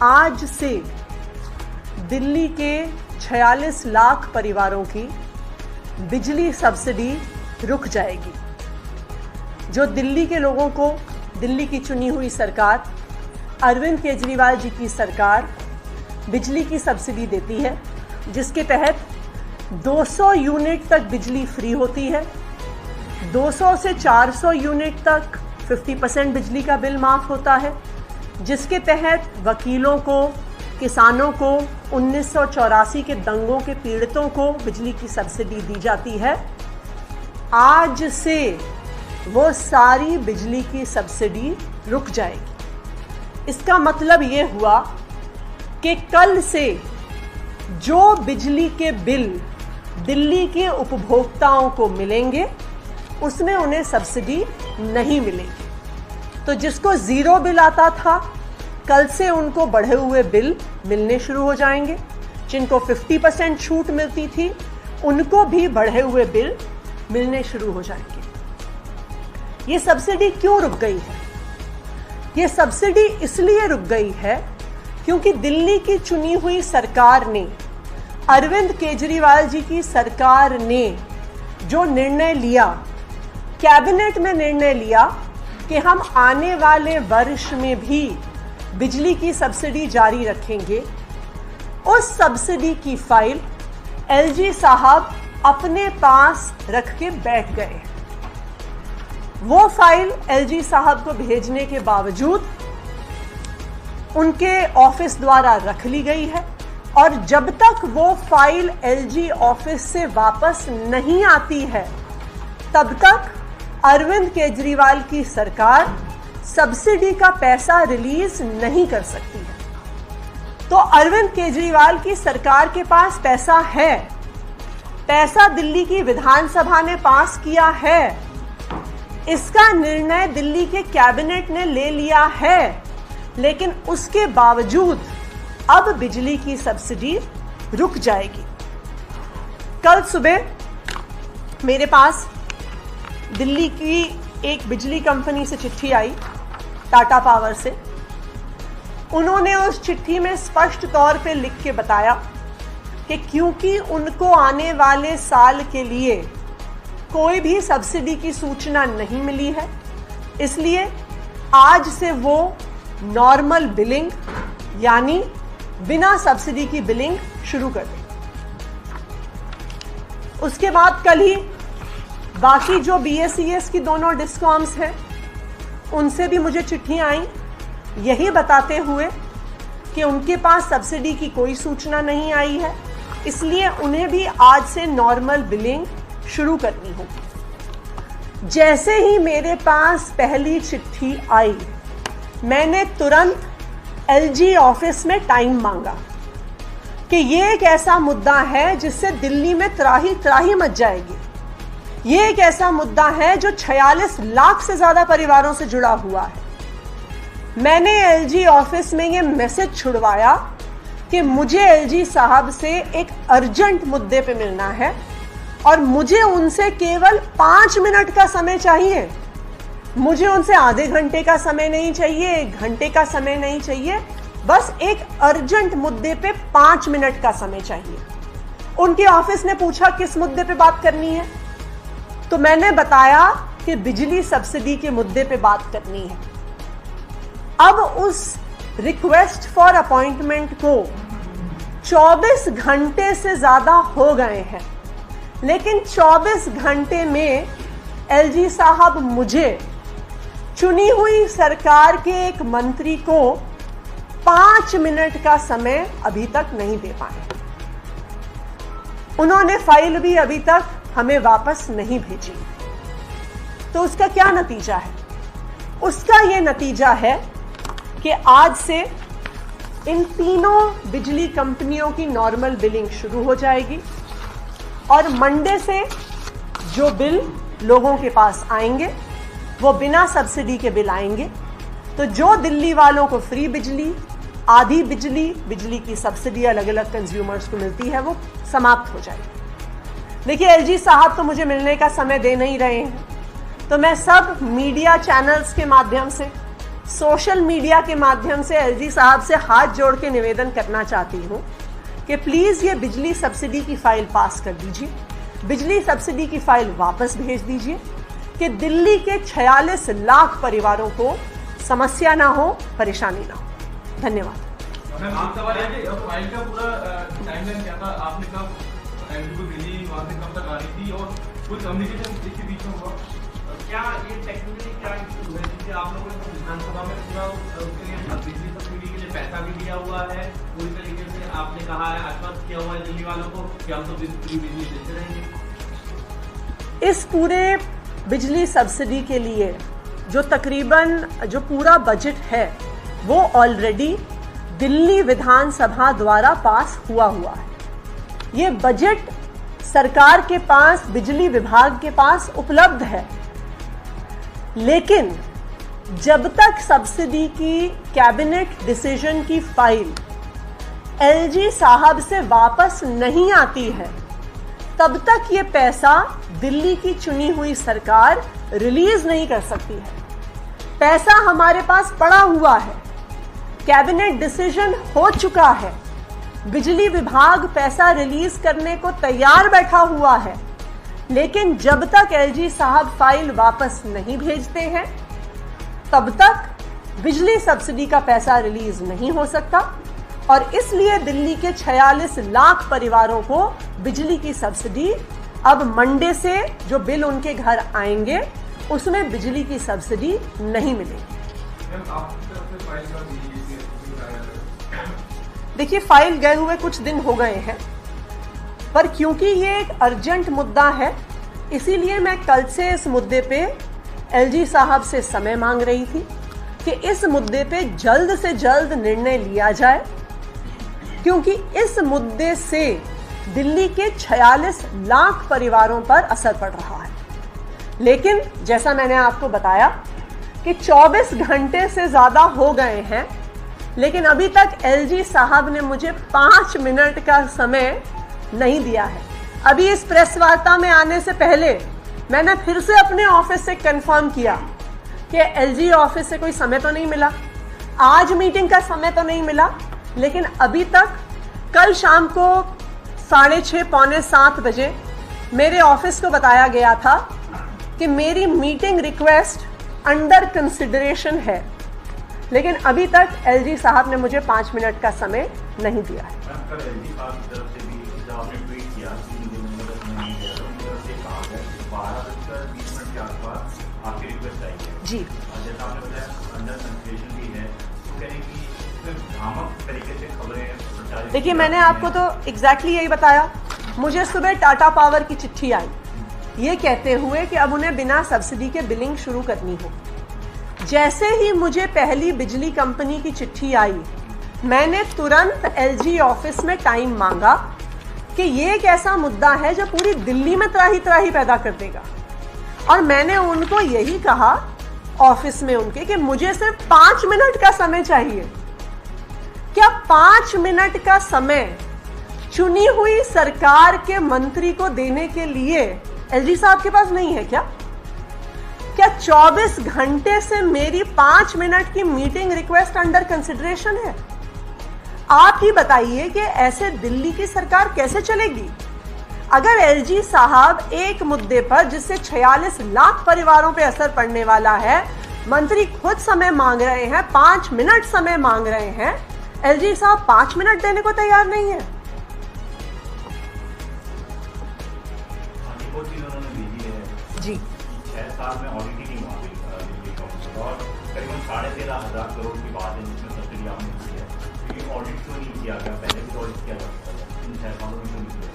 आज से दिल्ली के 46 लाख परिवारों की बिजली सब्सिडी रुक जाएगी। जो दिल्ली के लोगों को दिल्ली की चुनी हुई सरकार, अरविंद केजरीवाल जी की सरकार बिजली की सब्सिडी देती है, जिसके तहत 200 यूनिट तक बिजली फ्री होती है। 200 से 400 यूनिट तक 50% बिजली का बिल माफ़ होता है, जिसके तहत वकीलों को, किसानों को, 1984 के दंगों के पीड़ितों को बिजली की सब्सिडी दी जाती है। आज से वो सारी बिजली की सब्सिडी रुक जाएगी। इसका मतलब ये हुआ कि कल से जो बिजली के बिल दिल्ली के उपभोक्ताओं को मिलेंगे उसमें उन्हें सब्सिडी नहीं मिलेगी। तो जिसको ज़ीरो बिल आता था, कल से उनको बढ़े हुए बिल मिलने शुरू हो जाएंगे। जिनको 50% छूट मिलती थी, उनको भी बढ़े हुए बिल मिलने शुरू हो जाएंगे। ये सब्सिडी क्यों रुक गई है? ये सब्सिडी इसलिए रुक गई है क्योंकि दिल्ली की चुनी हुई सरकार ने, अरविंद केजरीवाल जी की सरकार ने जो निर्णय लिया, कैबिनेट में निर्णय लिया कि हम आने वाले वर्ष में भी बिजली की सब्सिडी जारी रखेंगे, उस सब्सिडी की फाइल एलजी साहब अपने पास रख के बैठ गए। वो फाइल एलजी साहब को भेजने के बावजूद उनके ऑफिस द्वारा रख ली गई है, और जब तक वो फाइल एलजी ऑफिस से वापस नहीं आती है, तब तक अरविंद केजरीवाल की सरकार सब्सिडी का पैसा रिलीज नहीं कर सकती है। तो अरविंद केजरीवाल की सरकार के पास पैसा है, पैसा दिल्ली की विधानसभा ने पास किया है, इसका निर्णय दिल्ली के कैबिनेट ने ले लिया है, लेकिन उसके बावजूद अब बिजली की सब्सिडी रुक जाएगी। कल सुबह मेरे पास दिल्ली की एक बिजली कंपनी से चिट्ठी आई, टाटा पावर से। उन्होंने उस चिट्ठी में स्पष्ट तौर पे लिख के बताया कि क्योंकि उनको आने वाले साल के लिए कोई भी सब्सिडी की सूचना नहीं मिली है, इसलिए आज से वो नॉर्मल बिलिंग यानी बिना सब्सिडी की बिलिंग शुरू कर दें। उसके बाद कल ही बाकी जो BSES की दोनों डिस्कॉम्स हैं, उनसे भी मुझे चिट्ठियां आई यही बताते हुए कि उनके पास सब्सिडी की कोई सूचना नहीं आई है, इसलिए उन्हें भी आज से नॉर्मल बिलिंग शुरू करनी होगी। जैसे ही मेरे पास पहली चिट्ठी आई, मैंने तुरंत एलजी ऑफिस में टाइम मांगा कि ये एक ऐसा मुद्दा है जिससे दिल्ली में त्राही त्राही मच जाएगी। ये एक ऐसा मुद्दा है जो 46 लाख से ज्यादा परिवारों से जुड़ा हुआ है। मैंने एलजी ऑफिस में ये मैसेज छुड़वाया कि मुझे एलजी साहब से एक अर्जेंट मुद्दे पे मिलना है और मुझे उनसे केवल 5 मिनट का समय चाहिए। मुझे उनसे आधे घंटे का समय नहीं चाहिए, 1 घंटे का समय नहीं चाहिए, बस एक अर्जेंट मुद्दे पे 5 मिनट का समय चाहिए। उनके ऑफिस ने पूछा किस मुद्दे पे बात करनी है, तो मैंने बताया कि बिजली सब्सिडी के मुद्दे पे बात करनी है। अब उस रिक्वेस्ट फॉर अपॉइंटमेंट को 24 घंटे से ज्यादा हो गए हैं, लेकिन 24 घंटे में एलजी साहब मुझे चुनी हुई सरकार के एक मंत्री को 5 मिनट का समय अभी तक नहीं दे पाए। उन्होंने फाइल भी अभी तक हमें वापस नहीं भेजी। तो उसका क्या नतीजा है? उसका ये नतीजा है कि आज से इन तीनों बिजली कंपनियों की नॉर्मल बिलिंग शुरू हो जाएगी और मंडे से जो बिल लोगों के पास आएंगे वो बिना सब्सिडी के बिल आएंगे। तो जो दिल्ली वालों को फ्री बिजली, आधी बिजली की सब्सिडी अलग अलग कंज्यूमर्स को मिलती है, वो समाप्त हो जाएगी। देखिए, एलजी साहब तो मुझे मिलने का समय दे नहीं रहे हैं, तो मैं सब मीडिया चैनल्स के माध्यम से सोशल मीडिया के माध्यम से एलजी साहब से हाथ जोड़ के निवेदन करना चाहती हूँ कि प्लीज़ ये बिजली सब्सिडी की फाइल पास कर दीजिए, बिजली सब्सिडी की फाइल वापस भेज दीजिए कि दिल्ली के 46 लाख परिवारों को समस्या ना हो, परेशानी ना हो। धन्यवाद। आप सवाल है कि फाइल का पूरा टाइमलाइन क्या था, आपने कब एमपी को भेजी, वहाँ से कब तक आ रही थी और कोई कम्युनिकेशन इसके बीच में हुआ? क्या ये टेक्निकली क्या इशू है जिससे आप लोगों ने विधानसभा में पूरा उसके लिए बिजली सब्सिडी के लिए पैसा भी दिया हुआ है, पूरी तरीके से आपने कहा है, आश्वस्त किया हुआ है दिल्ली वालों को कि हम तो फ्री बिजली देते रहेंगे? इस पूरे बिजली सब्सिडी के लिए जो तकरीबन जो पूरा बजट है वो ऑलरेडी दिल्ली विधानसभा द्वारा पास हुआ है। ये बजट सरकार के पास, बिजली विभाग के पास उपलब्ध है, लेकिन जब तक सब्सिडी की कैबिनेट डिसीजन की फाइल एलजी साहब से वापस नहीं आती है, तब तक ये पैसा दिल्ली की चुनी हुई सरकार रिलीज नहीं कर सकती है। पैसा हमारे पास पड़ा हुआ है, कैबिनेट डिसीजन हो चुका है, बिजली विभाग पैसा रिलीज करने को तैयार बैठा हुआ है, लेकिन जब तक एलजी साहब फाइल वापस नहीं भेजते हैं तब तक बिजली सब्सिडी का पैसा रिलीज नहीं हो सकता और इसलिए दिल्ली के 46 लाख परिवारों को बिजली की सब्सिडी अब मंडे से जो बिल उनके घर आएंगे उसमें बिजली की सब्सिडी नहीं मिलेगी। देखिए, फाइल गए हुए कुछ दिन हो गए हैं, पर क्योंकि ये एक अर्जेंट मुद्दा है इसीलिए मैं कल से इस मुद्दे पे एलजी साहब से समय मांग रही थी कि इस मुद्दे पे जल्द से जल्द निर्णय लिया जाए, क्योंकि इस मुद्दे से दिल्ली के 46 लाख परिवारों पर असर पड़ रहा है। लेकिन जैसा मैंने आपको बताया कि 24 घंटे से ज़्यादा हो गए हैं, लेकिन अभी तक एलजी साहब ने मुझे 5 मिनट का समय नहीं दिया है। अभी इस प्रेस वार्ता में आने से पहले मैंने फिर से अपने ऑफिस से कंफर्म किया कि एलजी ऑफिस से कोई समय तो नहीं मिला, आज मीटिंग का समय तो नहीं मिला, लेकिन अभी तक कल शाम को 6:30 पौने 7 बजे मेरे ऑफिस को बताया गया था कि मेरी मीटिंग रिक्वेस्ट अंडर कंसिडरेशन है, लेकिन अभी तक एलजी साहब ने मुझे 5 मिनट का समय नहीं दिया है। जी, जैसा आपने बताया अंडर कंसिडरेशन भी है, तो कहने की भ्रामक तरीके से खबरें। देखिए, मैंने आपको तो एग्जैक्टली यही बताया। मुझे सुबह टाटा पावर की चिट्ठी आई ये कहते हुए कि अब उन्हें बिना सब्सिडी के बिलिंग शुरू करनी हो। जैसे ही मुझे पहली बिजली कंपनी की चिट्ठी आई, मैंने तुरंत एलजी ऑफिस में टाइम मांगा कि ये एक ऐसा मुद्दा है जो पूरी दिल्ली में त्राही त्राही पैदा कर देगा, और मैंने उनको यही कहा ऑफिस में उनके कि मुझे सिर्फ 5 मिनट का समय चाहिए। क्या 5 मिनट का समय चुनी हुई सरकार के मंत्री को देने के लिए एलजी साहब के पास नहीं है क्या? क्या 24 घंटे से मेरी 5 मिनट की मीटिंग रिक्वेस्ट अंडर कंसिडरेशन है? आप ही बताइए कि ऐसे दिल्ली की सरकार कैसे चलेगी? अगर एलजी साहब एक मुद्दे पर जिससे 46 लाख परिवारों पे असर पड़ने वाला है, मंत्री खुद समय मांग रहे हैं, 5 मिनट समय मांग रहे हैं, एलजी साहब 5 मिनट देने को तैयार नहीं है। जी, 6 साल में ऑडिट ही नहीं हुआ दिल्ली का, और करीबन 13,500 करोड़ की बात है जिसमें सब्सिडी आपने की है, क्योंकि ऑडिट क्यों नहीं किया गया? पहले भी ऑडिट किया जा सकता है, इन 6 सालों में क्यों नहीं किया?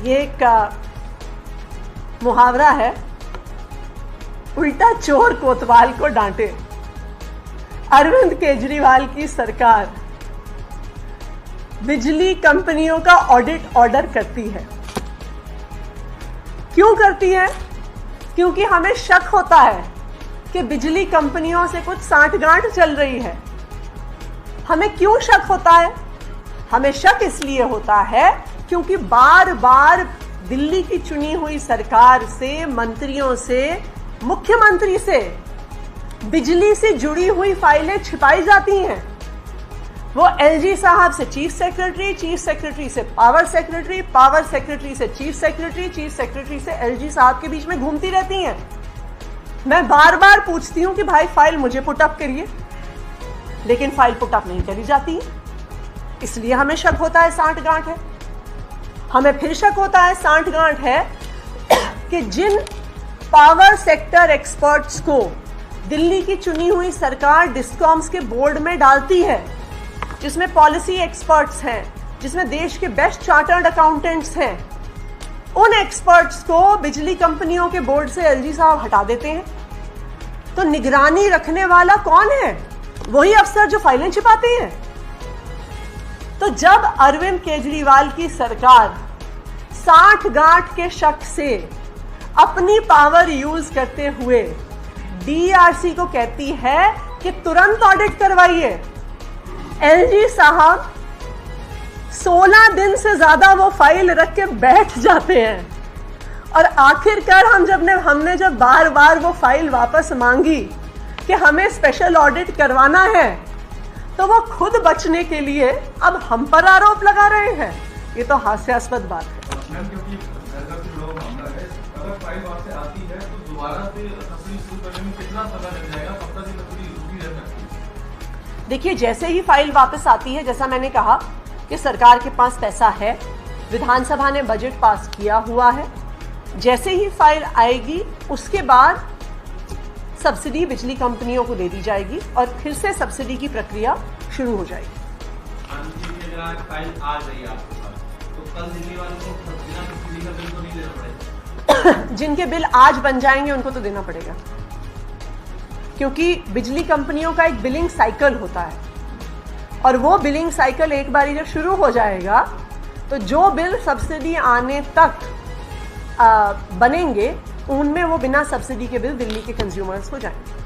ये एक मुहावरा है, उल्टा चोर कोतवाल को डांटे। अरविंद केजरीवाल की सरकार बिजली कंपनियों का ऑडिट ऑर्डर करती है। क्यों करती है? क्योंकि हमें शक होता है कि बिजली कंपनियों से कुछ सांठगांठ चल रही है। हमें क्यों शक होता है? हमें शक इसलिए होता है क्योंकि बार बार दिल्ली की चुनी हुई सरकार से, मंत्रियों से, मुख्यमंत्री से बिजली से जुड़ी हुई फाइलें छिपाई जाती हैं। वो एलजी साहब से चीफ सेक्रेटरी, चीफ सेक्रेटरी से पावर सेक्रेटरी, पावर सेक्रेटरी से चीफ सेक्रेटरी, चीफ सेक्रेटरी से एलजी साहब के बीच में घूमती रहती हैं। मैं बार बार पूछती हूं कि भाई फाइल मुझे पुटअप करिए, लेकिन फाइल पुटअप नहीं करी जाती है। इसलिए हमें शक होता है सांठगांठ है। हमें फिर शक होता है सांठगांठ है कि जिन पावर सेक्टर एक्सपर्ट्स को दिल्ली की चुनी हुई सरकार डिस्कॉम्स के बोर्ड में डालती है, जिसमें पॉलिसी एक्सपर्ट्स हैं, जिसमें देश के बेस्ट चार्टर्ड अकाउंटेंट्स हैं, उन एक्सपर्ट्स को बिजली कंपनियों के बोर्ड से एलजी साहब हटा देते हैं। तो निगरानी रखने वाला कौन है? वही अफसर जो फाइलें छिपाते हैं। तो जब अरविंद केजरीवाल की सरकार सांठगांठ के शक से अपनी पावर यूज करते हुए डीआरसी को कहती है कि तुरंत ऑडिट करवाइए, एलजी साहब 16 दिन से ज्यादा वो फाइल रख के बैठ जाते हैं। और आखिरकार हमने जब बार बार वो फाइल वापस मांगी कि हमें स्पेशल ऑडिट करवाना है, तो वो खुद बचने के लिए अब हम पर आरोप लगा रहे हैं। ये तो हास्यास्पद बात है। मैम, क्योंकि घर का जो लोग मामला है, अगर फाइल वहां से आती है तो दोबारा से सब्सिडी शुरू करने में कितना समय लग जाएगा? कब तक ये सब्सिडी रुकी रह सकती है? देखिए, जैसे ही फाइल वापस आती है, जैसा मैंने कहा कि सरकार के पास पैसा है, विधानसभा ने बजट पास किया हुआ है, जैसे ही फाइल आएगी उसके बाद सब्सिडी बिजली कंपनियों को दे दी जाएगी और फिर से सब्सिडी की प्रक्रिया शुरू हो जाएगी। अगर आज फाइल आ गई आपके पास, तो कल दिल्ली वालों को बिना सब्सिडी का बिल तो नहीं देना पड़ेगा? जिनके बिल आज बन जाएंगे उनको तो देना पड़ेगा, क्योंकि बिजली कंपनियों का एक बिलिंग साइकिल होता है और वो बिलिंग साइकिल एक बारी जब शुरू हो जाएगा तो जो बिल सब्सिडी आने तक बनेंगे उनमें वो बिना सब्सिडी के बिल दिल्ली के कंज्यूमर्स को जाएंगे।